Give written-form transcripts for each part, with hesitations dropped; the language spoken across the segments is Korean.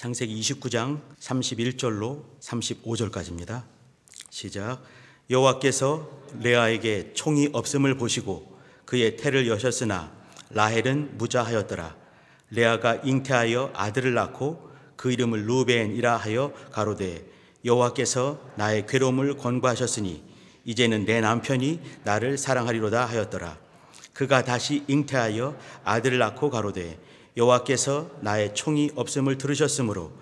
창세기 29장 31절로 35절까지입니다. 시작. 여호와께서 레아에게 총이 없음을 보시고 그의 태를 여셨으나 라헬은 무자하였더라. 레아가 잉태하여 아들을 낳고 그 이름을 루벤이라 하여 가로되 여호와께서 나의 괴로움을 권고하셨으니 이제는 내 남편이 나를 사랑하리로다 하였더라. 그가 다시 잉태하여 아들을 낳고 가로되 여호와께서 나의 총이 없음을 들으셨으므로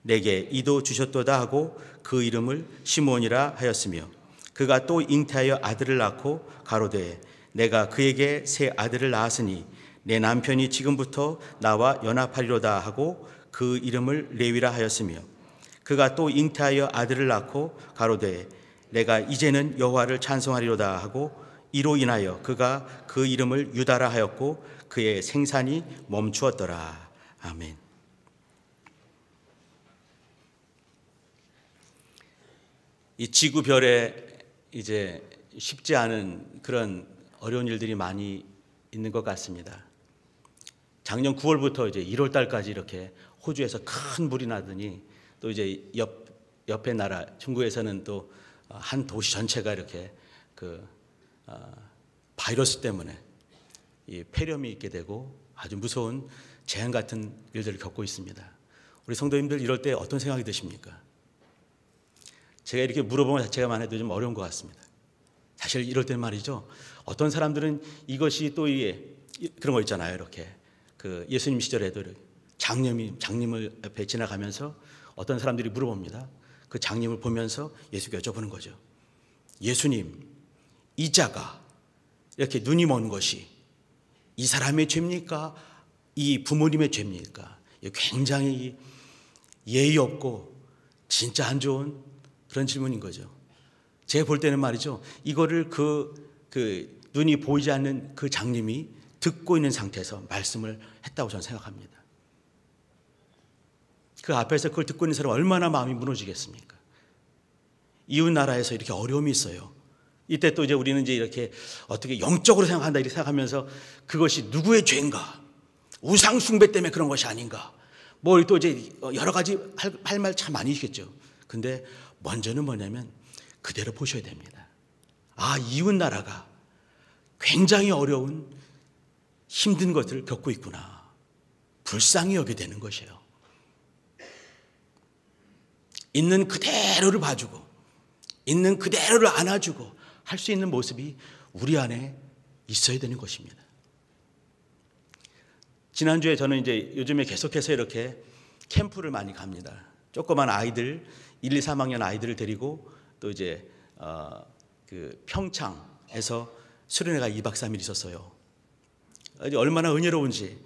내게 이도 주셨도다 하고 그 이름을 시몬이라 하였으며 그가 또 잉태하여 아들을 낳고 가로되 내가 그에게 새 아들을 낳았으니 내 남편이 지금부터 나와 연합하리로다 하고 그 이름을 레위라 하였으며 그가 또 잉태하여 아들을 낳고 가로되 내가 이제는 여호와를 찬송하리로다 하고 이로 인하여 그가 그 이름을 유다라 하였고 그의 생산이 멈추었더라. 아멘. 이 지구별에 이제 쉽지 않은 그런 어려운 일들이 많이 있는 것 같습니다. 작년 9월부터 이제 1월 달까지 이렇게 호주에서 큰 불이 나더니 또 이제 옆에 나라 중국에서는 또 한 도시 전체가 이렇게 바이러스 때문에 이 폐렴이 있게 되고 아주 무서운 재앙 같은 일들을 겪고 있습니다. 우리 성도님들 이럴 때 어떤 생각이 드십니까? 제가 이렇게 물어보는 자체가만 해도 좀 어려운 것 같습니다. 사실 이럴 때는 말이죠. 어떤 사람들은 이것이 또 그런 거 있잖아요. 이렇게 예수님 시절에도 장님을 옆에 지나가면서 어떤 사람들이 물어봅니다. 그 장님을 보면서 예수께 여쭤보는 거죠. 예수님, 이 자가 이렇게 눈이 먼 것이 이 사람의 죄입니까? 이 부모님의 죄입니까? 굉장히 예의 없고 진짜 안 좋은 그런 질문인 거죠. 제가 볼 때는 말이죠. 이거를 눈이 보이지 않는 그 장님이 듣고 있는 상태에서 말씀을 했다고 저는 생각합니다. 그 앞에서 그걸 듣고 있는 사람은 얼마나 마음이 무너지겠습니까? 이웃 나라에서 이렇게 어려움이 있어요. 이때 또 이제 우리는 이제 이렇게 어떻게 영적으로 생각한다 이렇게 생각하면서 그것이 누구의 죄인가? 우상 숭배 때문에 그런 것이 아닌가? 뭐 또 이제 여러 가지 할 말 참 많이 있겠죠. 근데 먼저는 뭐냐면 그대로 보셔야 됩니다. 아, 이웃 나라가 굉장히 어려운 힘든 것들을 겪고 있구나. 불쌍히 여게 되는 것이에요. 있는 그대로를 봐주고 있는 그대로를 안아주고 할 수 있는 모습이 우리 안에 있어야 되는 것입니다. 지난주에 저는 이제 요즘에 계속해서 이렇게 캠프를 많이 갑니다. 조그만 아이들 1, 2, 3학년 아이들을 데리고 또 이제 평창에서 수련회가 2박 3일 있었어요. 얼마나 은혜로운지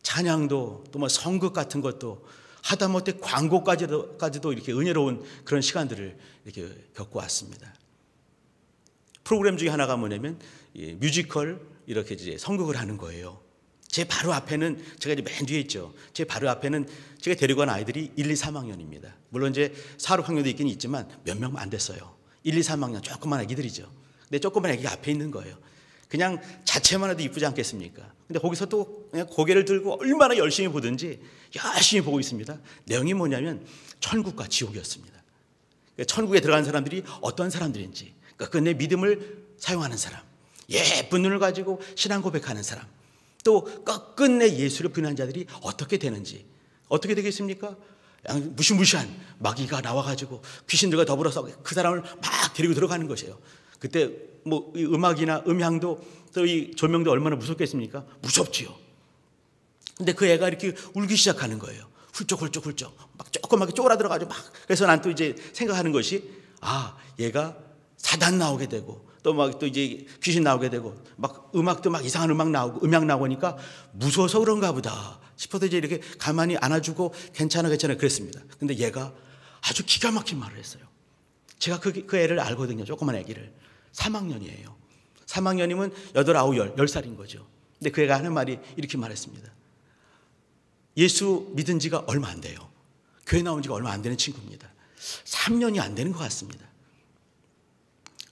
찬양도 또 뭐 성극 같은 것도 하다못해 광고까지도 이렇게 은혜로운 그런 시간들을 이렇게 겪고 왔습니다. 프로그램 중에 하나가 뭐냐면 뮤지컬 이렇게 이제 성극을 하는 거예요. 제 바로 앞에는 제가 이제 맨 뒤에 있죠. 제 바로 앞에는 제가 데리고 간 아이들이 1, 2, 3학년입니다. 물론 이제 4, 6학년도 있긴 있지만 몇 명 안 됐어요. 1, 2, 3학년 조그만 아기들이죠. 근데 조그만 아기가 앞에 있는 거예요. 그냥 자체만 해도 이쁘지 않겠습니까? 근데 거기서 또 그냥 고개를 들고 얼마나 열심히 보든지 열심히 보고 있습니다. 내용이 뭐냐면 천국과 지옥이었습니다. 천국에 들어간 사람들이 어떤 사람들인지, 끝내 믿음을 사용하는 사람, 예쁜 눈을 가지고 신앙 고백하는 사람, 또 끝내 예수를 부인한 자들이 어떻게 되는지, 어떻게 되겠습니까? 무시무시한 마귀가 나와가지고 귀신들과 더불어서 그 사람을 막 데리고 들어가는 것이에요. 그때 뭐 이 음악이나 음향도 또 이 조명도 얼마나 무섭겠습니까? 무섭지요. 근데 그 애가 이렇게 울기 시작하는 거예요. 훌쩍 막 조그맣게 쪼그라들어가지고 막. 그래서 난 또 이제 생각하는 것이 얘가 사단 나오게 되고 또 이제 귀신 나오게 되고 막 음악도 막 이상한 음악 나오고 음향 나오니까 무서워서 그런가 보다 싶어서 이제 이렇게 가만히 안아주고 괜찮아 그랬습니다. 근데 얘가 아주 기가 막힌 말을 했어요. 제가 그 애를 알거든요. 조그만 애기를. 3학년이에요. 3학년이면 8, 9, 10살인 거죠. 근데 그 애가 하는 말이 이렇게 말했습니다. 예수 믿은 지가 얼마 안 돼요. 교회 나온 지가 얼마 안 되는 친구입니다. 3년이 안 되는 것 같습니다.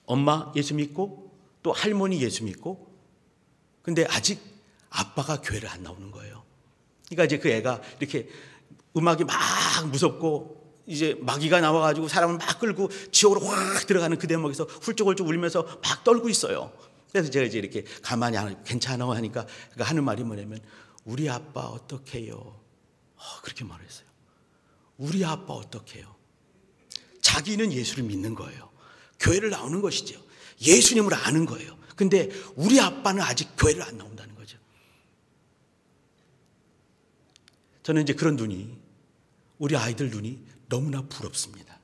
엄마 예수 믿고 또 할머니 예수 믿고 근데 아직 아빠가 교회를 안 나오는 거예요. 그러니까 이제 그 애가 이렇게 음악이 막 무섭고 이제 마귀가 나와가지고 사람을 막 끌고 지옥으로 확 들어가는 그 대목에서 훌쩍훌쩍 울면서 막 떨고 있어요. 그래서 제가 이제 이렇게 가만히 안 괜찮아 하니까 하는 말이 뭐냐면 우리 아빠 어떡해요? 그렇게 말했어요. 우리 아빠 어떡해요? 자기는 예수를 믿는 거예요. 교회를 나오는 것이죠. 예수님을 아는 거예요. 근데 우리 아빠는 아직 교회를 안 나온다는 거죠. 저는 이제 그런 눈이, 우리 아이들 눈이 너무나 부럽습니다.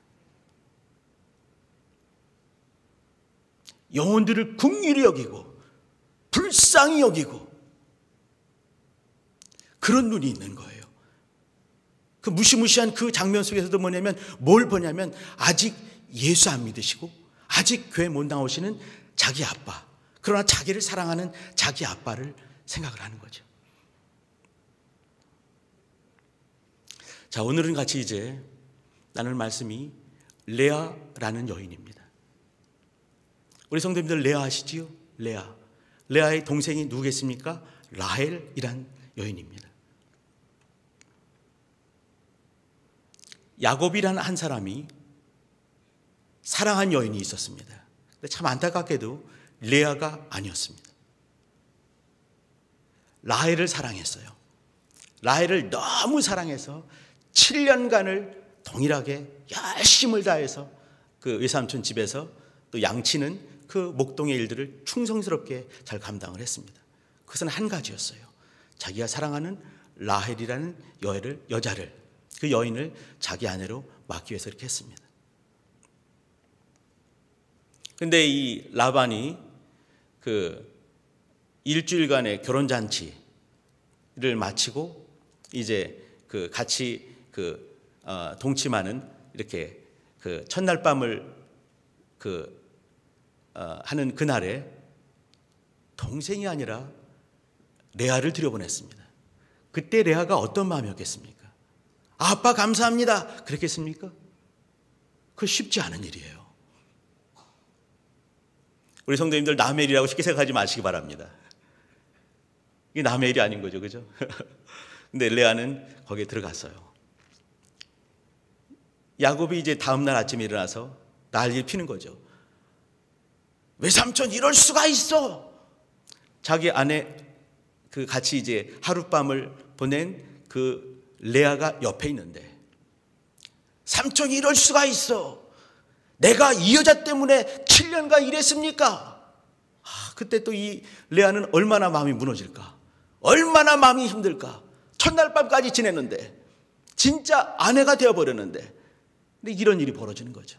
영혼들을 긍휼히 여기고 불쌍히 여기고 그런 눈이 있는 거예요. 그 무시무시한 그 장면 속에서도 뭐냐면 뭘 보냐면 아직 예수 안 믿으시고 아직 교회 못 나오시는 자기 아빠, 그러나 자기를 사랑하는 자기 아빠를 생각을 하는 거죠. 자, 오늘은 같이 이제 나눌 말씀이 레아라는 여인입니다. 우리 성도님들 레아 아시지요? 레아의 동생이 누구겠습니까? 라헬이란 여인입니다. 야곱이라는 한 사람이 사랑한 여인이 있었습니다. 근데 참 안타깝게도 레아가 아니었습니다. 라헬을 사랑했어요. 라헬을 너무 사랑해서 7년간을 동일하게 열심을 다해서 그 외삼촌 집에서 또 양치는 그 목동의 일들을 충성스럽게 잘 감당을 했습니다. 그것은 한 가지였어요. 자기가 사랑하는 라헬이라는 여자를, 그 여인을 자기 아내로 맡기 위해서 이렇게 했습니다. 근데 이 라반이 그 일주일간의 결혼잔치를 마치고 이제 그 같이 동침하는 이렇게 그 첫날 밤을 하는 그날에 동생이 아니라 레아를 들여보냈습니다. 그때 레아가 어떤 마음이었겠습니까? 아빠 감사합니다. 그랬겠습니까? 그거 쉽지 않은 일이에요. 우리 성도님들 남의 일이라고 쉽게 생각하지 마시기 바랍니다. 이게 남의 일이 아닌 거죠, 그죠? 근데 레아는 거기에 들어갔어요. 야곱이 이제 다음날 아침에 일어나서 난리를 피는 거죠. 외삼촌 이럴 수가 있어. 자기 아내 그 같이 이제 하룻밤을 보낸 그 레아가 옆에 있는데 삼촌이 이럴 수가 있어. 내가 이 여자 때문에 7년간 일했습니까? 그때 또 이 레아는 얼마나 마음이 무너질까? 얼마나 마음이 힘들까? 첫날 밤까지 지냈는데 진짜 아내가 되어버렸는데 근데 이런 일이 벌어지는 거죠.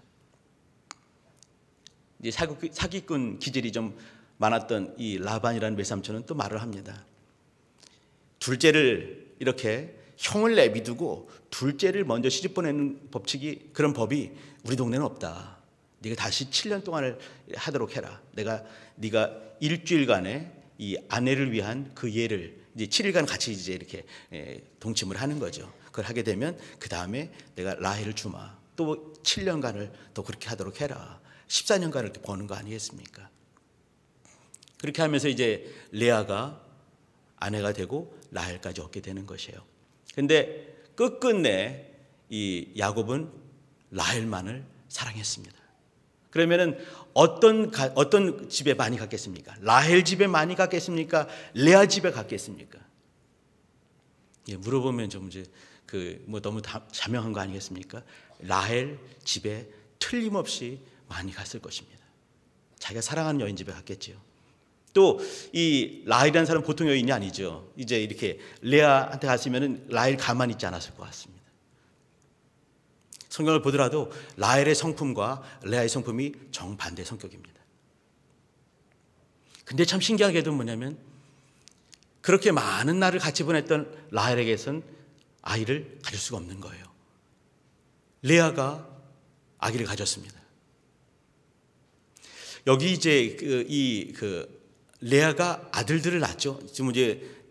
이제 사기꾼 기질이 좀 많았던 이 라반이라는 외삼촌은 또 말을 합니다. 둘째를 이렇게 형을 내비두고 둘째를 먼저 시집 보내는 법칙이, 그런 법이 우리 동네는 없다. 네가 다시 7년 동안을 하도록 해라. 네가 일주일간의 이 아내를 위한 그 예를 이제 7일간 같이 이제 이렇게 동침을 하는 거죠. 그걸 하게 되면 그 다음에 내가 라헬을 주마. 또 7년간을 또 그렇게 하도록 해라. 14년간을 버는 거 아니겠습니까? 그렇게 하면서 이제 레아가 아내가 되고 라헬까지 얻게 되는 것이에요. 근데 끝끝내 이 야곱은 라헬만을 사랑했습니다. 그러면은 어떤 집에 많이 갔겠습니까? 라헬 집에 많이 갔겠습니까? 레아 집에 갔겠습니까? 예, 물어보면 좀 이제 너무 자명한 거 아니겠습니까? 라헬 집에 틀림없이 많이 갔을 것입니다. 자기가 사랑하는 여인 집에 갔겠지요. 또 이 라헬이라는 사람은 보통 여인이 아니죠. 이제 이렇게 레아한테 갔으면은 라헬 가만히 있지 않았을 것 같습니다. 성경을 보더라도 라헬의 성품과 레아의 성품이 정반대 성격입니다. 근데 참 신기하게도 뭐냐면 그렇게 많은 날을 같이 보냈던 라헬에게선 아이를 가질 수가 없는 거예요. 레아가 아기를 가졌습니다. 여기 이제 레아가 아들들을 낳죠. 지금 이제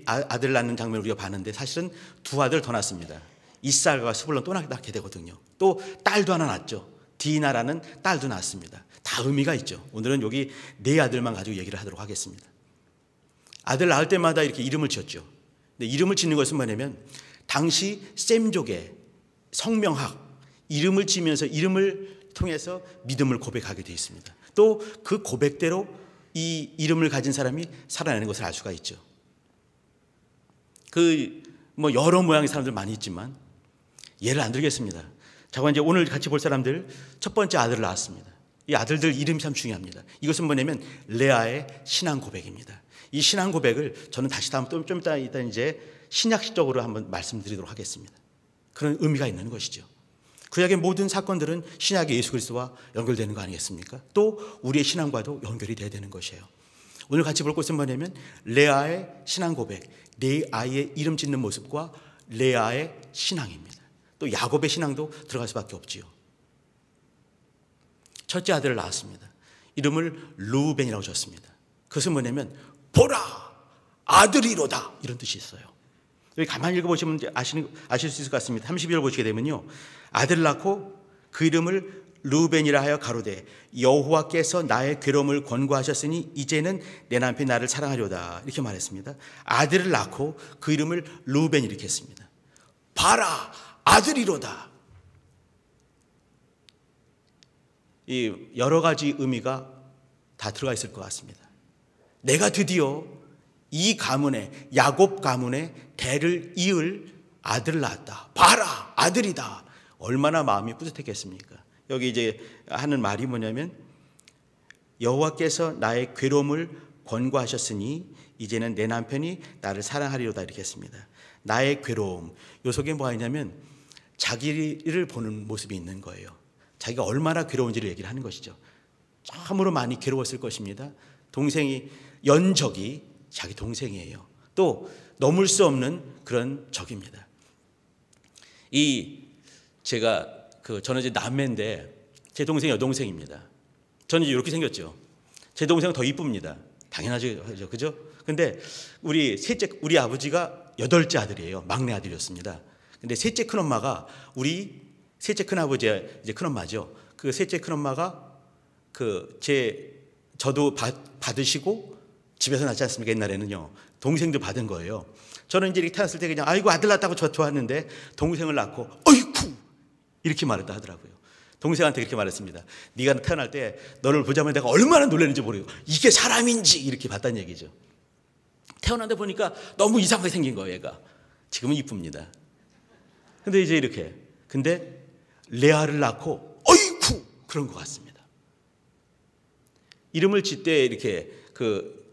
4 아들 낳는 장면을 우리가 봤는데 사실은 2 아들 더 낳습니다. 이삭과 스불론 또 낳게 되거든요. 또 딸도 하나 낳죠. 디나라는 딸도 낳습니다. 다 의미가 있죠. 오늘은 여기 4 아들만 가지고 얘기를 하도록 하겠습니다. 아들 낳을 때마다 이렇게 이름을 지었죠. 근데 이름을 짓는 것은 뭐냐면 당시 셈족의 성명학, 이름을 지면서 이름을 통해서 믿음을 고백하게 되어 있습니다. 또 그 고백대로 이 이름을 가진 사람이 살아나는 것을 알 수가 있죠. 여러 모양의 사람들 많이 있지만 예를 안 들겠습니다. 자, 이제 오늘 같이 볼 사람들, 첫 번째 아들을 낳았습니다. 이 아들들 이름이 참 중요합니다. 이것은 뭐냐면 레아의 신앙 고백입니다. 이 신앙 고백을 저는 다시 좀 이따 이제 신약적으로 한번 말씀드리도록 하겠습니다. 그런 의미가 있는 것이죠. 구약의 모든 사건들은 신약의 예수 그리스도와 연결되는 거 아니겠습니까? 또 우리의 신앙과도 연결이 돼야 되는 것이에요. 오늘 같이 볼 것은 뭐냐면 레아의 신앙 고백, 레아의 이름 짓는 모습과 레아의 신앙입니다. 또 야곱의 신앙도 들어갈 수밖에 없지요. 첫째 아들을 낳았습니다. 이름을 르우벤이라고 줬습니다. 그것은 뭐냐면 보라 아들이로다, 이런 뜻이 있어요. 여기 가만히 읽어보시면 아실 수 있을 것 같습니다. 32절 보시게 되면요, 아들을 낳고 그 이름을 르우벤이라 하여 가로되 여호와께서 나의 괴로움을 권고하셨으니 이제는 내 남편이 나를 사랑하려다, 이렇게 말했습니다. 아들을 낳고 그 이름을 르우벤 이렇게 했습니다. 봐라 아들이로다. 이 여러 가지 의미가 다 들어가 있을 것 같습니다. 내가 드디어 이 가문에, 야곱 가문의 대를 이을 아들을 낳았다. 봐라 아들이다. 얼마나 마음이 뿌듯했겠습니까? 여기 이제 하는 말이 뭐냐면 여호와께서 나의 괴로움을 권고하셨으니 이제는 내 남편이 나를 사랑하리로다, 이렇게 했습니다. 나의 괴로움, 요 속에 뭐가 있냐면 자기를 보는 모습이 있는 거예요. 자기가 얼마나 괴로운지를 얘기를 하는 것이죠. 참으로 많이 괴로웠을 것입니다. 동생이, 연적이 자기 동생이에요. 또 넘을 수 없는 그런 적입니다. 저는 이제 남매인데 제 동생이 여동생입니다. 저는 이제 이렇게 생겼죠. 제 동생은 더 이쁩니다. 당연하죠, 그죠? 근데 우리 아버지가 8째 아들이에요. 막내 아들이었습니다. 근데 셋째 큰 엄마가, 우리 셋째 큰 아버지의 이제 큰 엄마죠. 그 셋째 큰 엄마가 저도 받으시고 집에서 낳지 않습니까? 옛날에는요. 동생도 받은 거예요. 저는 이제 이렇게 태어났을 때 그냥 아이고 아들 낳았다고 좋았는데 동생을 낳고 어이쿠 이렇게 말했다 하더라고요. 동생한테 그렇게 말했습니다. 네가 태어날 때 너를 보자마자 내가 얼마나 놀랐는지 모르고 이게 사람인지 이렇게 봤다는 얘기죠. 태어난데 보니까 너무 이상하게 생긴 거예요, 얘가. 지금은 이쁩니다. 근데 이제 이렇게, 근데 레아를 낳고 어이쿠 그런 것 같습니다. 이름을 짓 때 이렇게 그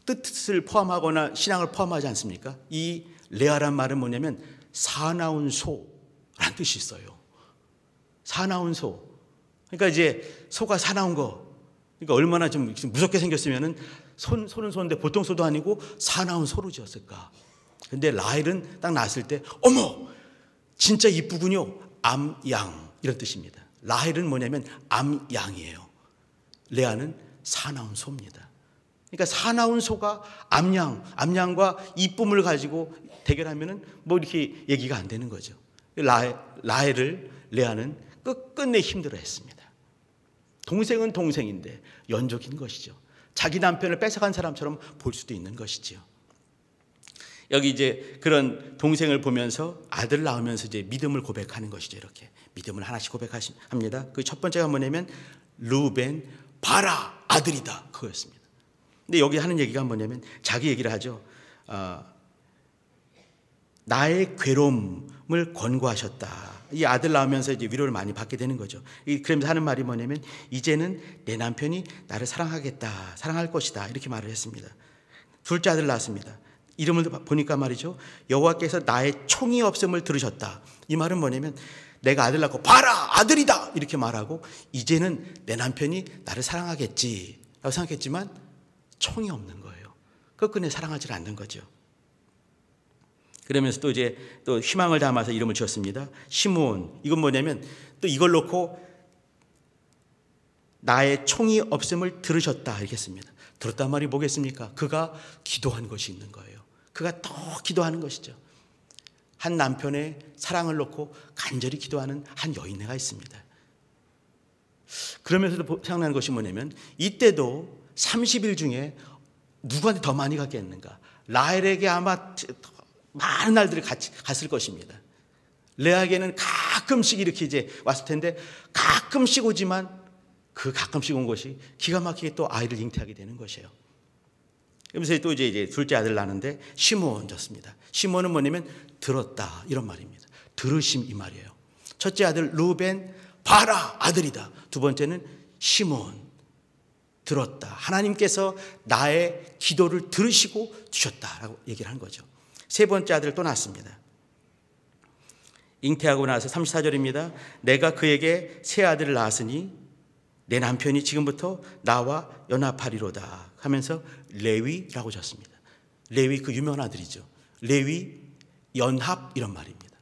뜻을 포함하거나 신앙을 포함하지 않습니까? 이 레아란 말은 뭐냐면 사나운 소라는 뜻이 있어요. 사나운 소. 그러니까 이제 소가 사나운 거. 그러니까 얼마나 좀 무섭게 생겼으면은 소는 소인데 보통 소도 아니고 사나운 소로 지었을까. 근데 라헬은 딱 낳았을 때 어머 진짜 이쁘군요. 암양 이런 뜻입니다. 라헬은 뭐냐면 암양이에요. 레아는 사나운 소입니다. 그러니까 사나운 소가 암양과 이쁨을 가지고 대결하면은 뭐 이렇게 얘기가 안 되는 거죠. 라헬을 레아는 끝끝내 힘들어했습니다. 동생은 동생인데 연족인 것이죠. 자기 남편을 뺏어간 사람처럼 볼 수도 있는 것이지요. 여기 이제 그런 동생을 보면서 아들을 낳으면서 이제 믿음을 고백하는 것이죠. 이렇게 믿음을 하나씩 고백합니다. 그 첫 번째가 뭐냐면 르우벤 봐라 아들이다, 그거였습니다. 근데 여기 하는 얘기가 뭐냐면 자기 얘기를 하죠. 나의 괴로움을 권고하셨다. 이 아들 낳으면서 이제 위로를 많이 받게 되는 거죠. 그러면서 하는 말이 뭐냐면 이제는 내 남편이 나를 사랑하겠다, 사랑할 것이다, 이렇게 말을 했습니다. 둘째 아들 낳았습니다. 이름을 보니까 말이죠. 여호와께서 나의 총이 없음을 들으셨다. 이 말은 뭐냐면 내가 아들 낳고 봐라 아들이다 이렇게 말하고 이제는 내 남편이 나를 사랑하겠지 라고 생각했지만 총이 없는 거예요. 끝끝내 사랑하지 않는 거죠. 그러면서 또 이제 또 희망을 담아서 이름을 지었습니다. 시므온. 이건 뭐냐면 또 이걸 놓고 나의 총이 없음을 들으셨다 이렇게 했습니다. 들었단 말이 뭐겠습니까? 그가 기도한 것이 있는 거예요. 그가 더 기도하는 것이죠. 한 남편의 사랑을 놓고 간절히 기도하는 한 여인네가 있습니다. 그러면서도 생각나는 것이 뭐냐면 이때도 30일 중에 누구한테 더 많이 갔겠는가? 라헬에게 아마 많은 날들을 같이 갔을 것입니다. 레아에게는 가끔씩 이렇게 이제 왔을 텐데 가끔씩 오지만 그 가끔씩 온 것이 기가 막히게 또 아이를 잉태하게 되는 것이에요. 그러면서 또 이제 둘째 아들을 낳는데 시므온 졌습니다. 시므온은 뭐냐면 들었다 이런 말입니다. 들으심 이 말이에요. 첫째 아들 루벤 봐라 아들이다. 두 번째는 시므온 들었다. 하나님께서 나의 기도를 들으시고 주셨다라고 얘기를 한 거죠. 세 번째 아들을 또 낳습니다. 잉태하고 나서 34절입니다. 내가 그에게 세 아들을 낳았으니 내 남편이 지금부터 나와 연합하리로다 하면서 레위라고 졌습니다. 레위 그 유명한 아들이죠. 레위 연합 이런 말입니다.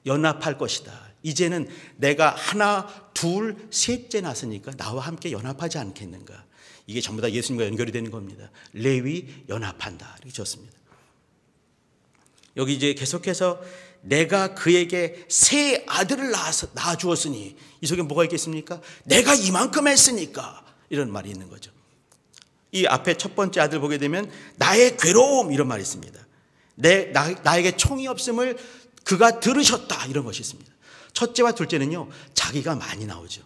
연합할 것이다. 이제는 내가 하나, 둘, 셋째 낳았으니까 나와 함께 연합하지 않겠는가. 이게 전부 다 예수님과 연결이 되는 겁니다. 레위 연합한다 이렇게 졌습니다. 여기 이제 계속해서 내가 그에게 세 아들을 낳아 주었으니 이 속에 뭐가 있겠습니까? 내가 이만큼 했으니까 이런 말이 있는 거죠. 이 앞에 첫 번째 아들 보게 되면 나의 괴로움 이런 말이 있습니다. 나에게 총이 없음을 그가 들으셨다 이런 것이 있습니다. 첫째와 둘째는요 자기가 많이 나오죠.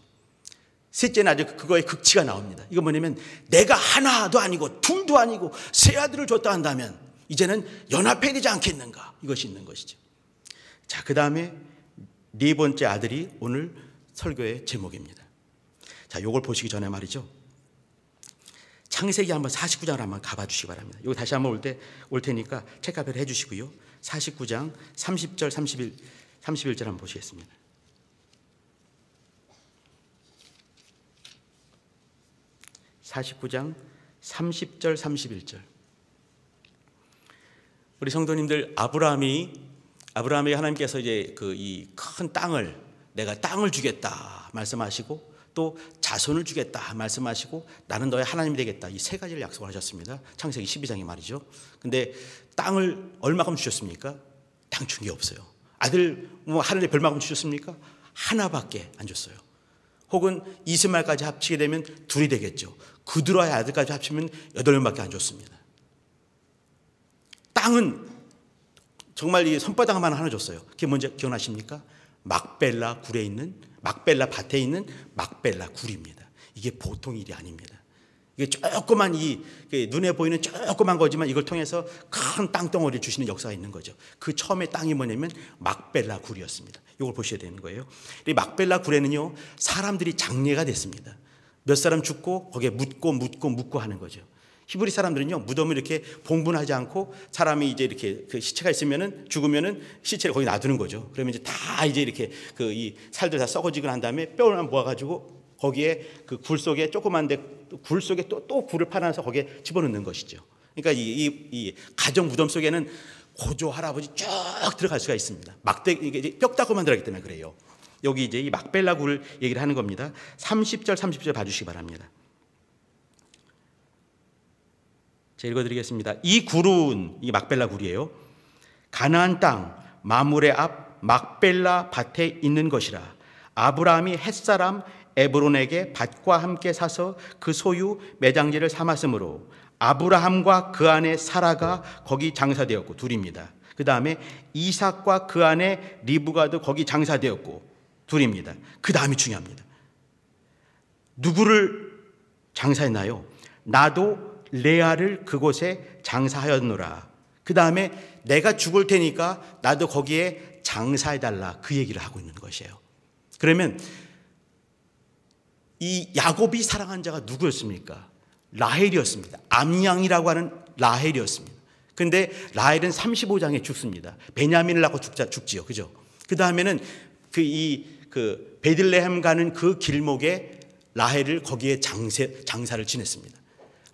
셋째는 아주 그거의 극치가 나옵니다. 이거 뭐냐면 내가 하나도 아니고 둘도 아니고 세 아들을 줬다 한다면 이제는 연합해야 되지 않겠는가 이것이 있는 것이죠. 자, 그 다음에 네 번째 아들이 오늘 설교의 제목입니다. 자, 요걸 보시기 전에 말이죠. 창세기 한번 49장을 한번 가봐 주시기 바랍니다. 이거 다시 한번 올 테니까 책가별 해주시고요. 49장 30절 31절 한번 보시겠습니다. (49장) 30절 31절. 우리 성도님들 아브라함에게 하나님께서 이제 이 큰 땅을 내가 땅을 주겠다 말씀하시고 또 자손을 주겠다 말씀하시고 나는 너의 하나님이 되겠다 이 세 가지를 약속을 하셨습니다. 창세기 12장이 말이죠. 근데 땅을 얼마큼 주셨습니까? 땅 준 게 없어요. 아들 하늘에 별만큼 주셨습니까? 하나밖에 안 줬어요. 혹은 이스마엘까지 합치게 되면 둘이 되겠죠. 그드라의 아들까지 합치면 8명밖에 안 줬습니다. 땅은 정말 이 손바닥만 하나 줬어요. 그게 뭔지 기억나십니까? 막벨라 굴에 있는 막벨라 밭에 있는 막벨라 굴입니다. 이게 보통 일이 아닙니다. 이게 조그만 눈에 보이는 조그만 거지만 이걸 통해서 큰 땅덩어리를 주시는 역사가 있는 거죠. 그 처음에 땅이 뭐냐면 막벨라 굴이었습니다. 이걸 보셔야 되는 거예요. 이 막벨라 굴에는요 사람들이 장례가 됐습니다. 몇 사람 죽고 거기에 묻고 하는 거죠. 히브리 사람들은요 무덤을 이렇게 봉분하지 않고 사람이 이제 이렇게 그 시체가 있으면은 죽으면은 시체를 거기 놔두는 거죠. 그러면 이제 다 이제 이렇게 이 살들 다 썩어지고 난 다음에 뼈를 모아가지고 거기에 그 굴 속에 조그만데 굴 속에 또 굴을 파놔서 거기에 집어넣는 것이죠. 그러니까 이 가정 무덤 속에는 고조 할아버지 쭉 들어갈 수가 있습니다. 이게 뼈 닦고 만들었기 때문에 그래요. 여기 이제 이 막벨라 굴을 얘기를 하는 겁니다. 30절 봐주시기 바랍니다. 제가 읽어드리겠습니다. 이 굴은 이 막벨라 굴이에요. 가나안 땅 마므레 앞 막벨라 밭에 있는 것이라. 아브라함이 햇사람 에브론에게 밭과 함께 사서 그 소유 매장지를 삼았으므로 아브라함과 그 안에 사라가 거기 장사되었고 둘입니다. 그 다음에 이삭과 그 안에 리브가도 거기 장사되었고 둘입니다. 그 다음이 중요합니다. 누구를 장사했나요? 나도 레아를 그곳에 장사하였노라. 그 다음에 내가 죽을 테니까 나도 거기에 장사해달라 그 얘기를 하고 있는 것이에요. 그러면 이 야곱이 사랑한 자가 누구였습니까? 라헬이었습니다. 암양이라고 하는 라헬이었습니다. 그런데 라헬은 35장에 죽습니다. 베냐민을 낳고 죽지요. 그죠? 그 다음에는 그 베들레헴 가는 그 길목에 라헬을 거기에 장사를 지냈습니다.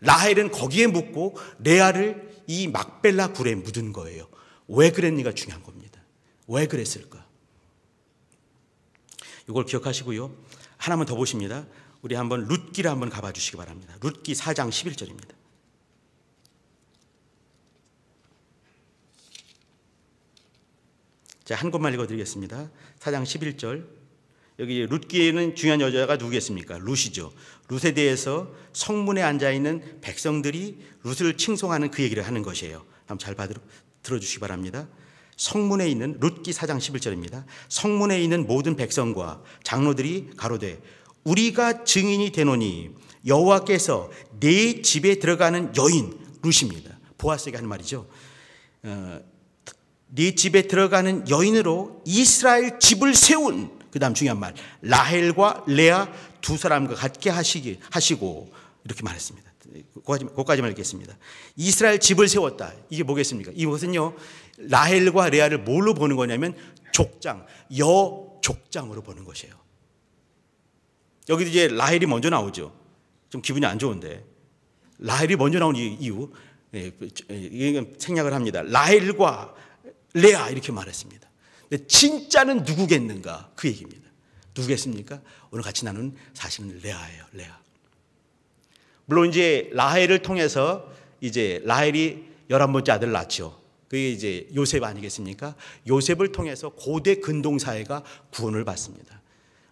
라헬은 거기에 묻고 레아를 이 막벨라 굴에 묻은 거예요. 왜 그랬는가 중요한 겁니다. 왜 그랬을까? 이걸 기억하시고요. 하나만 더 보십니다. 우리 한번 룻기를 한번 가봐 주시기 바랍니다. 룻기 4장 11절입니다. 자, 한 곳만 읽어드리겠습니다. 4장 11절. 여기 룻기에는 중요한 여자가 누구겠습니까? 룻이죠. 룻에 대해서 성문에 앉아있는 백성들이 룻을 칭송하는 그 얘기를 하는 것이에요. 한번 잘 들어주시기 바랍니다. 성문에 있는 룻기 4장 11절입니다. 성문에 있는 모든 백성과 장로들이 가로되 우리가 증인이 되노니 여호와께서 내 집에 들어가는 여인, 룻입니다. 보아스에게 하는 말이죠. 네 집에 들어가는 여인으로 이스라엘 집을 세운, 그 다음 중요한 말, 라헬과 레아 두 사람과 같게 하시고 이렇게 말했습니다. 그것까지만 읽겠습니다. 이스라엘 집을 세웠다. 이게 뭐겠습니까? 이것은요, 라헬과 레아를 뭘로 보는 거냐면 족장, 여족장으로 보는 것이에요. 여기도 이제 라헬이 먼저 나오죠. 좀 기분이 안 좋은데 라헬이 먼저 나온 이유, 생략을 합니다. 라헬과 레아 이렇게 말했습니다. 근데 진짜는 누구겠는가? 그 얘기입니다. 누구겠습니까? 오늘 같이 나눈 사실은 레아예요. 레아. 물론 이제 라헬을 통해서 이제 라헬이 11번째 아들을 낳죠. 그게 이제 요셉 아니겠습니까? 요셉을 통해서 고대 근동사회가 구원을 받습니다.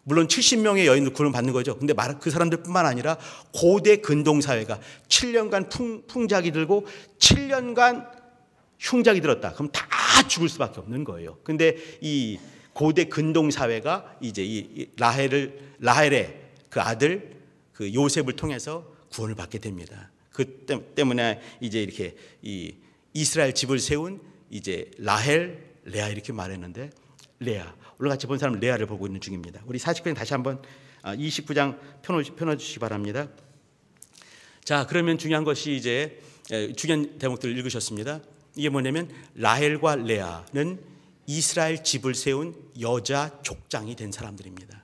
물론 70명의 여인들 구원을 받는 거죠. 근데 그 사람들뿐만 아니라 고대 근동사회가 7년간 풍작이 들고 7년간 흉작이 들었다. 그럼 다 죽을 수밖에 없는 거예요. 근데 이 고대 근동사회가 이제 이 라헬의 그 아들 그 요셉을 통해서 구원을 받게 됩니다. 그 때문에 이제 이렇게 이 이스라엘 집을 세운 이제 라헬, 레아 이렇게 말했는데, 레아, 오늘 같이 본 사람은 레아를 보고 있는 중입니다. 우리 49장 다시 한번 29장 펴놓으시기 바랍니다. 자, 그러면 중요한 것이 이제 중요한 대목들을 읽으셨습니다. 이게 뭐냐면 라헬과 레아는 이스라엘 집을 세운 여자 족장이 된 사람들입니다.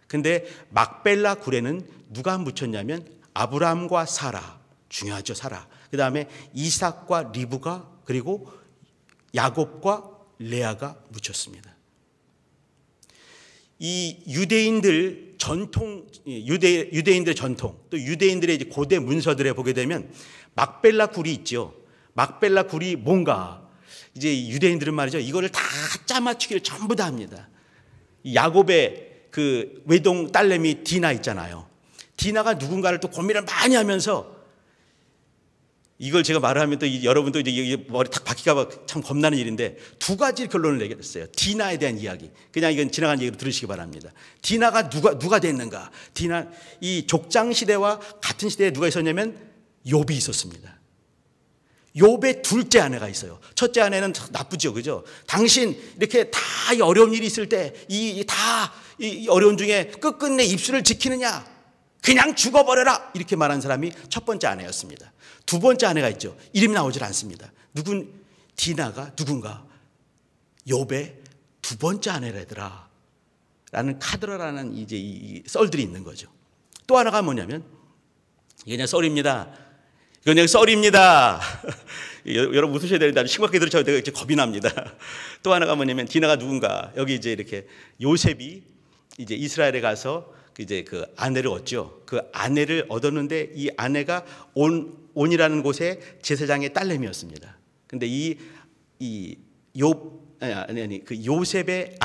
근데 막벨라 굴에는 누가 묻혔냐면 아브라함과 사라, 중요하죠, 사라. 그 다음에 이삭과 리브가, 그리고 야곱과 레아가 묻혔습니다. 이 유대인들 전통, 유대인들의 전통, 또 유대인들의 이제 고대 문서들에 보게 되면 막벨라 굴이 있죠. 막벨라 굴이 뭔가, 이제 유대인들은 말이죠, 이거를 다 짜맞추기를 전부 다 합니다. 야곱의 그 외동 딸내미 디나 있잖아요. 디나가 누군가를 또 고민을 많이 하면서, 이걸 제가 말하면 또 여러분도 이제 머리 탁 박히가 참 겁나는 일인데, 두 가지 결론을 내겠어요. 디나에 대한 이야기. 그냥 이건 지나간 얘기로 들으시기 바랍니다. 디나가 누가 됐는가? 디나, 이 족장 시대와 같은 시대에 누가 있었냐면 욥이 있었습니다. 욥의 둘째 아내가 있어요. 첫째 아내는 나쁘죠, 그죠? 당신 이렇게 다 어려운 일이 있을 때 이 어려운 중에 끝끝내 입술을 지키느냐? 그냥 죽어버려라! 이렇게 말한 사람이 첫 번째 아내였습니다. 두 번째 아내가 있죠. 이름이 나오질 않습니다. 디나가 누군가? 욥의 두 번째 아내라더라 라는 카드라라는 이제 이 썰들이 있는 거죠. 또 하나가 뭐냐면, 이게 그냥 썰입니다. 이건 그냥 썰입니다. 여러분 웃으셔야 되는데 아주 심각하게 들으셔야 되고 이제 겁이 납니다. 또 하나가 뭐냐면, 디나가 누군가? 여기 이제 이렇게 요셉이 이제 이스라엘에 가서 이제 그 아내를 얻죠. 그 아내를 얻었는데 이 아내가 온이라는 곳의 제사장의 딸내미였습니다. 근데 그 요셉의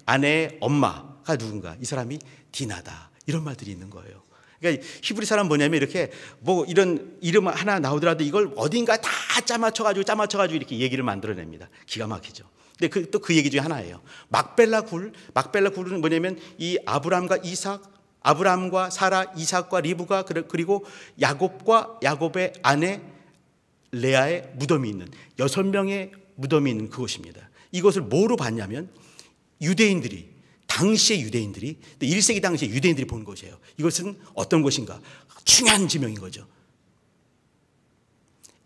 아내의 엄마가 누군가? 이 사람이 디나다. 이런 말들이 있는 거예요. 그러니까 히브리 사람 뭐냐면 이렇게 뭐 이런 이름 하나 나오더라도 이걸 어딘가 다 짜맞춰가지고 이렇게 얘기를 만들어냅니다. 기가 막히죠. 근데 또 그 얘기 중에 하나예요. 막벨라 굴은 뭐냐면 이 아브라함과 사라, 이삭과 리브가, 그리고 야곱의 아내 레아의 무덤이 있는 6명의 무덤이 있는 그곳입니다. 이것을 뭐로 봤냐면 당시의 유대인들이 1세기 당시의 유대인들이 본 것이에요. 이것은 어떤 곳인가? 중요한 지명인 거죠.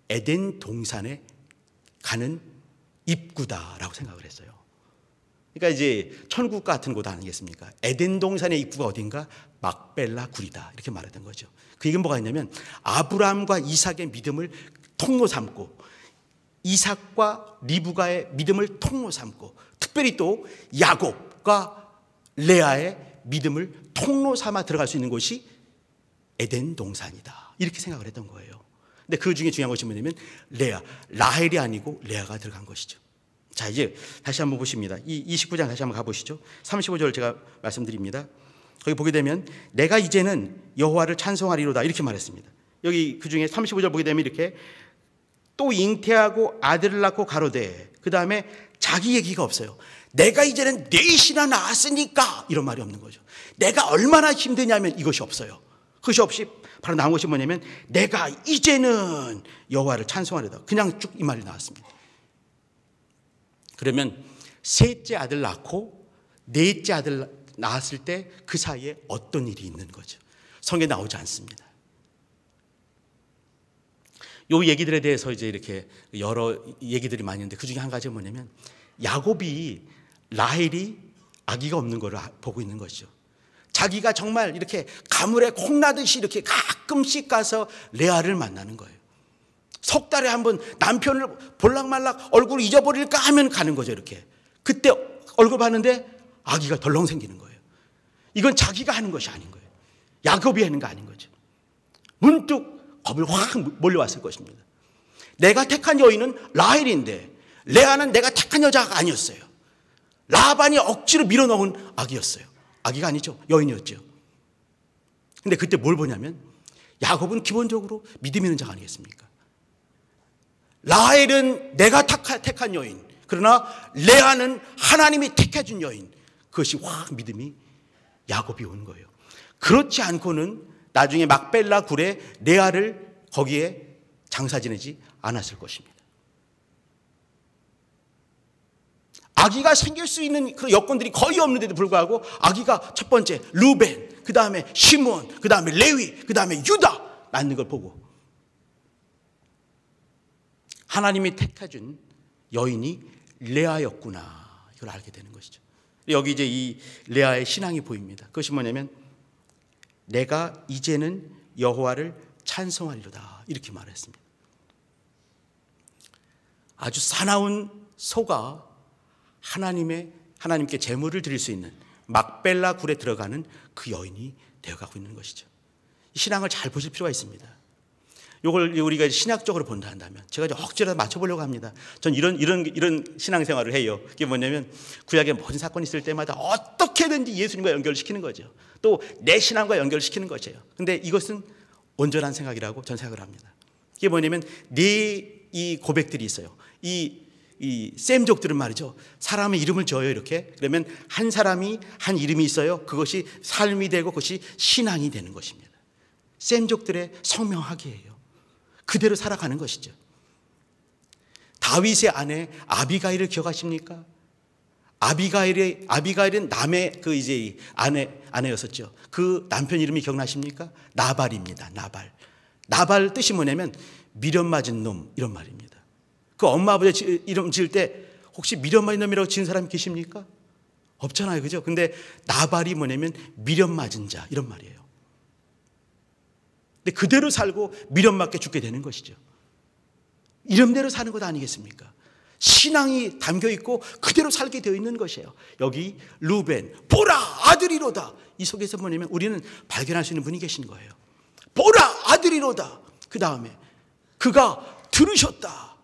에덴 동산에 가는 입구다라고 생각을 했어요. 그러니까 이제 천국 같은 곳 아니겠습니까? 에덴 동산의 입구가 어딘가? 막벨라 굴이다, 이렇게 말했던 거죠. 그 얘기는 뭐가 있냐면 아브라함과 이삭의 믿음을 통로 삼고 이삭과 리브가의 믿음을 통로 삼고 특별히 또 야곱과 레아의 믿음을 통로 삼아 들어갈 수 있는 곳이 에덴 동산이다, 이렇게 생각을 했던 거예요. 근데 그 중에 중요한 것이 뭐냐면 라헬이 아니고 레아가 들어간 것이죠. 자, 이제 다시 한번 보십니다. 이 29장 다시 한번 가보시죠. 35절 제가 말씀드립니다. 거기 보게 되면 내가 이제는 여호와를 찬송하리로다, 이렇게 말했습니다. 여기 그 중에 35절 보게 되면 이렇게 또 잉태하고 아들을 낳고 가로되, 그 다음에 자기 얘기가 없어요. 내가 이제는 넷이나 낳았으니까 이런 말이 없는 거죠. 내가 얼마나 힘드냐면 이것이 없어요. 그것이 없이 바로 나온 것이 뭐냐면 내가 이제는 여호와를 찬송하려다. 그냥 쭉 이 말이 나왔습니다. 그러면 셋째 아들 낳고 넷째 아들 낳았을 때 그 사이에 어떤 일이 있는 거죠? 성경에 나오지 않습니다. 요 얘기들에 대해서 이제 이렇게 여러 얘기들이 많이 있는데 그 중에 한 가지가 뭐냐면 야곱이 라헬이 아기가 없는 걸 보고 있는 것이죠. 자기가 정말 이렇게 가물에 콩나듯이 이렇게 가끔씩 가서 레아를 만나는 거예요. 석 달에 한 번 남편을 볼락말락 얼굴 잊어버릴까 하면 가는 거죠. 이렇게 그때 얼굴 봤는데 아기가 덜렁 생기는 거예요. 이건 자기가 하는 것이 아닌 거예요. 야곱이 하는 거 아닌 거죠. 문득 겁을 확 몰려왔을 것입니다. 내가 택한 여인은 라헬인데 레아는 내가 택한 여자가 아니었어요. 라반이 억지로 밀어넣은 아기였어요. 아기가 아니죠. 여인이었죠. 근데 그때 뭘 보냐면 야곱은 기본적으로 믿음 있는 자가 아니겠습니까? 라헬은 내가 택한 여인, 그러나 레아는 하나님이 택해준 여인. 그것이 확 믿음이 야곱이 온 거예요. 그렇지 않고는 나중에 막벨라 굴에 레아를 거기에 장사 지내지 않았을 것입니다. 아기가 생길 수 있는 그 여건들이 거의 없는데도 불구하고 아기가 첫 번째 루벤, 그 다음에 시므온, 그 다음에 레위, 그 다음에 유다 낳는 걸 보고 하나님이 택해준 여인이 레아였구나 이걸 알게 되는 것이죠. 여기 이제 이 레아의 신앙이 보입니다. 그것이 뭐냐면 내가 이제는 여호와를 찬송하리로다 이렇게 말했습니다. 아주 사나운 소가 하나님께 제물을 드릴 수 있는 막벨라 굴에 들어가는 그 여인이 되어가고 있는 것이죠. 이 신앙을 잘 보실 필요가 있습니다. 이걸 우리가 신학적으로 본다 한다면 제가 억지로 맞춰보려고 합니다. 전 이런 신앙생활을 해요. 그게 뭐냐면 구약에 모든 사건이 있을 때마다 어떻게든지 예수님과 연결시키는 거죠. 또 내 신앙과 연결시키는 것이에요. 근데 이것은 온전한 생각이라고 전 생각을 합니다. 이게 뭐냐면 이 고백들이 있어요. 이 셈족들은 말이죠. 사람의 이름을 지어요 이렇게. 그러면 한 사람이 한 이름이 있어요. 그것이 삶이 되고 그것이 신앙이 되는 것입니다. 셈족들의 성명학이에요. 그대로 살아가는 것이죠. 다윗의 아내 아비가일을 기억하십니까? 아비가일은 남의 그 이제 아내였었죠. 그 남편 이름이 기억나십니까? 나발입니다. 나발 뜻이 뭐냐면 미련 맞은 놈 이런 말입니다. 그 엄마 아버지 이름 지을 때 혹시 미련 맞은 놈이라고 지은 사람이 계십니까? 없잖아요, 그죠? 근데 나발이 뭐냐면 미련 맞은 자 이런 말이에요. 근데 그대로 살고 미련 맞게 죽게 되는 것이죠. 이름대로 사는 것 아니겠습니까? 신앙이 담겨 있고 그대로 살게 되어 있는 것이에요. 여기 루벤 보라 아들이로다. 이 속에서 뭐냐면 우리는 발견할 수 있는 분이 계신 거예요. 보라 아들이로다. 그 다음에 그가 들으셨다.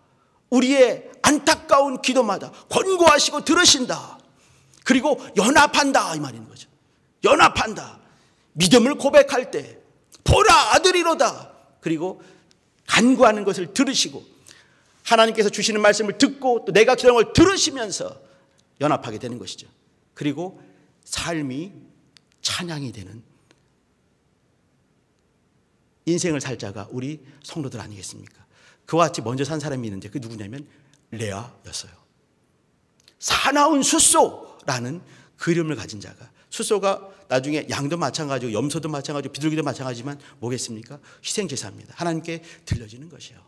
우리의 안타까운 기도마다 권고하시고 들으신다. 그리고 연합한다 이 말인 거죠. 연합한다. 믿음을 고백할 때 보라 아들이로다. 그리고 간구하는 것을 들으시고 하나님께서 주시는 말씀을 듣고 또 내가 기도하는 걸 들으시면서 연합하게 되는 것이죠. 그리고 삶이 찬양이 되는 인생을 살 자가 우리 성도들 아니겠습니까? 그와 같이 먼저 산 사람이 있는데 그 누구냐면 레아였어요. 사나운 숫소라는 그 이름을 가진 자가, 숫소가 나중에 양도 마찬가지고 염소도 마찬가지고 비둘기도 마찬가지지만 뭐겠습니까? 희생제사입니다. 하나님께 들려지는 것이에요.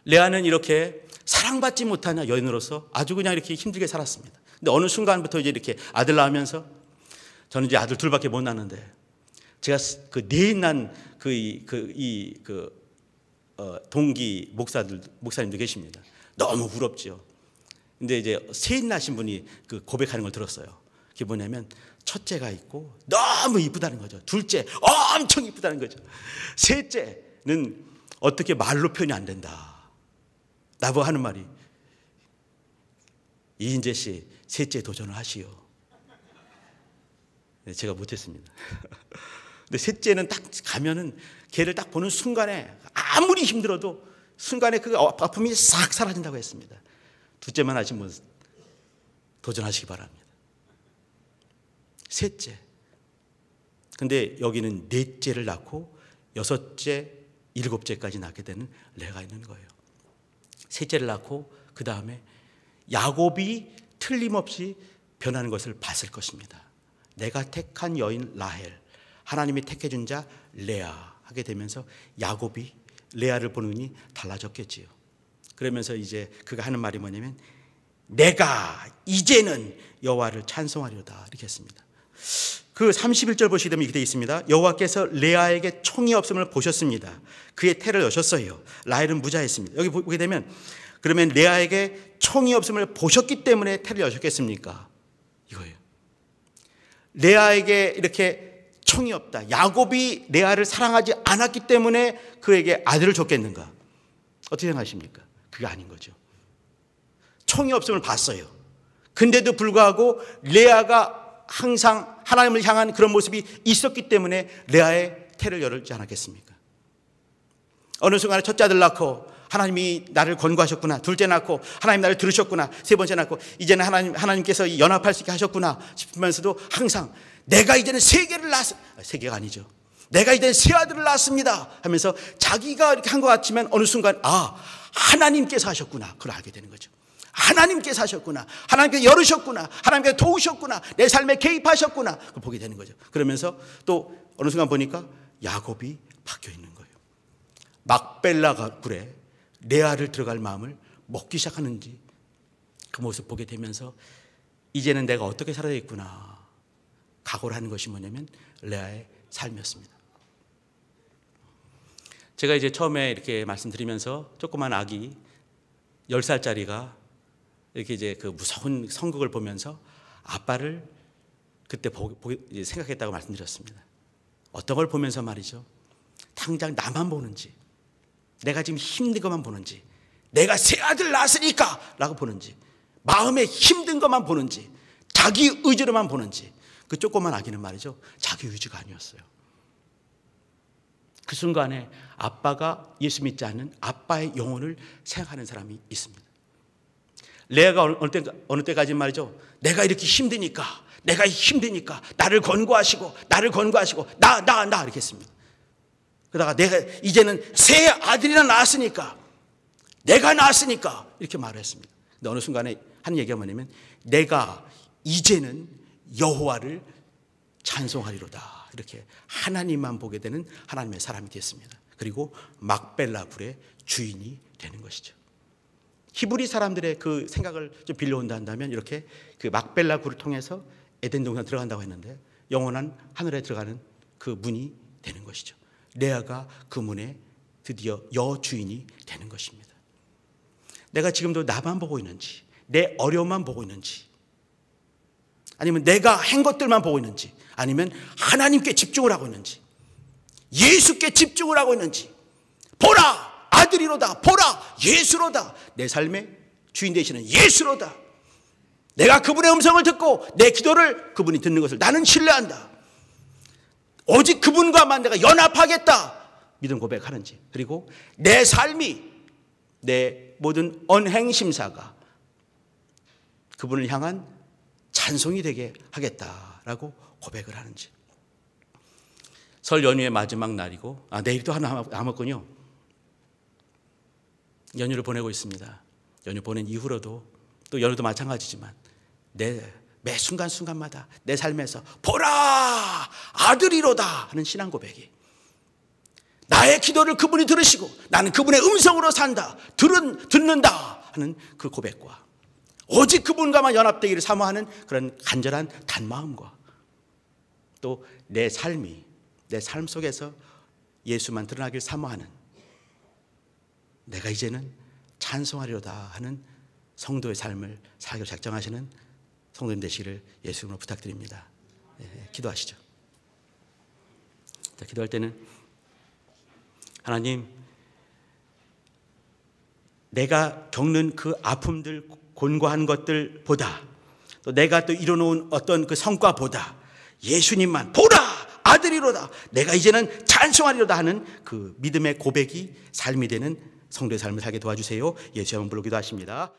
레아는 이렇게 사랑받지 못한 여인으로서 아주 그냥 이렇게 힘들게 살았습니다. 근데 어느 순간부터 이제 이렇게 아들 낳으면서 저는 이제 아들 둘밖에 못 낳는데 제가 그 넷 난 동기 목사님도 계십니다. 너무 부럽죠. 근데 이제 셋 낳으신 분이 그 고백하는 걸 들었어요. 그게 뭐냐면 첫째가 있고 너무 이쁘다는 거죠. 둘째 엄청 이쁘다는 거죠. 셋째는 어떻게 말로 표현이 안 된다. 나보고 하는 말이 이인재 씨 셋째 도전을 하시오. 제가 못했습니다. 근데 셋째는 딱 가면은 걔를 딱 보는 순간에 아무리 힘들어도 순간에 그 아픔이 싹 사라진다고 했습니다. 둘째만 하시면 뭐 도전하시기 바랍니다. 셋째. 근데 여기는 넷째를 낳고 여섯째, 일곱째까지 낳게 되는 레아가 있는 거예요. 셋째를 낳고 그 다음에 야곱이 틀림없이 변하는 것을 봤을 것입니다. 내가 택한 여인 라헬, 하나님이 택해준 자 레아 하게 되면서 야곱이 레아를 보는 눈이 달라졌겠지요. 그러면서 이제 그가 하는 말이 뭐냐면 내가 이제는 여호와를 찬송하려다 이렇게 했습니다. 그 31절 보시게 되면 이렇게 되어 있습니다. 여호와께서 레아에게 총이 없음을 보셨습니다. 그의 태를 여셨어요. 라헬은 무자했습니다. 여기 보게 되면 그러면 레아에게 총이 없음을 보셨기 때문에 태를 여셨겠습니까? 이거예요. 레아에게 이렇게 총이 없다. 야곱이 레아를 사랑하지 않았기 때문에 그에게 아들을 줬겠는가? 어떻게 생각하십니까? 그게 아닌 거죠. 총이 없음을 봤어요. 근데도 불구하고 레아가 항상 하나님을 향한 그런 모습이 있었기 때문에 레아의 태를 열지 않았겠습니까? 어느 순간에 첫째 아들 낳고 하나님이 나를 권고하셨구나. 둘째 낳고 하나님 나를 들으셨구나. 세 번째 낳고 이제는 하나님께서 연합할 수 있게 하셨구나 싶으면서도 항상 내가 이제는 세 개가 아니죠. 내가 이제는 세 아들을 낳았습니다 하면서 자기가 이렇게 한 것 같지만 어느 순간 하나님께서 하셨구나. 그걸 알게 되는 거죠. 하나님께서 하셨구나. 하나님께서 열으셨구나. 하나님께서 도우셨구나. 내 삶에 개입하셨구나. 그걸 보게 되는 거죠. 그러면서 또 어느 순간 보니까 야곱이 바뀌어 있는 거예요. 막벨라 굴에 레아를 들어갈 마음을 먹기 시작하는지 그 모습 보게 되면서 이제는 내가 어떻게 살아야 겠구나 각오를 하는 것이 뭐냐면 레아의 삶이었습니다. 제가 이제 처음에 이렇게 말씀드리면서 조그만 아기 10살짜리가 이렇게 이제 그 무서운 성극을 보면서 아빠를 그때 생각했다고 말씀드렸습니다. 어떤 걸 보면서 말이죠. 당장 나만 보는지, 내가 지금 힘든 것만 보는지, 내가 새 아들 낳았으니까 라고 보는지, 마음에 힘든 것만 보는지, 자기 의지로만 보는지. 그 조그만 아기는 말이죠. 자기 의지가 아니었어요. 그 순간에 아빠가 예수 믿지 않는 아빠의 영혼을 생각하는 사람이 있습니다. 레아가 어느 때까지 말이죠. 내가 이렇게 힘드니까 나를 권고하시고 나 이렇게 했습니다. 그러다가 내가 이제는 새 아들이나 낳았으니까 내가 낳았으니까 이렇게 말을 했습니다. 근데 어느 순간에 하는 얘기가 뭐냐면 내가 이제는 여호와를 찬송하리로다. 이렇게 하나님만 보게 되는 하나님의 사람이 됐습니다. 그리고 막벨라 굴의 주인이 되는 것이죠. 히브리 사람들의 그 생각을 좀 빌려온다 한다면 이렇게 그 막벨라 굴을 통해서 에덴 동산 들어간다고 했는데 영원한 하늘에 들어가는 그 문이 되는 것이죠. 레아가 그 문에 드디어 여주인이 되는 것입니다. 내가 지금도 나만 보고 있는지, 내 어려움만 보고 있는지, 아니면 내가 한 것들만 보고 있는지, 아니면 하나님께 집중을 하고 있는지, 예수께 집중을 하고 있는지, 보라 아들이로다, 보라 예수로다, 내 삶의 주인 되시는 예수로다, 내가 그분의 음성을 듣고 내 기도를 그분이 듣는 것을 나는 신뢰한다, 오직 그분과만 내가 연합하겠다 믿음 고백하는지, 그리고 내 삶이 내 모든 언행심사가 그분을 향한 찬송이 되게 하겠다라고 고백을 하는지. 설 연휴의 마지막 날이고 내일이 또 하나 남았군요. 연휴를 보내고 있습니다. 연휴 보낸 이후로도 또 연휴도 마찬가지지만 매 순간순간마다 내 삶에서 보라 아들이로다 하는 신앙 고백이, 나의 기도를 그분이 들으시고 나는 그분의 음성으로 산다, 듣는다 하는 그 고백과 오직 그분과만 연합되기를 사모하는 그런 간절한 단마음과 또 내 삶이 내 삶 속에서 예수만 드러나길 사모하는, 내가 이제는 찬송하리로다 하는 성도의 삶을 살기로 작정하시는 성도님 되시기를 예수 이름으로 부탁드립니다. 기도하시죠. 자, 기도할 때는 하나님, 내가 겪는 그 아픔들, 곤고한 것들보다, 또 내가 또 이뤄놓은 어떤 그 성과보다 예수님만 보라 아들이로다, 내가 이제는 찬송하리로다 하는 그 믿음의 고백이 삶이 되는 성도의 삶을 살게 도와주세요. 예수 이름으로 기도하십니다.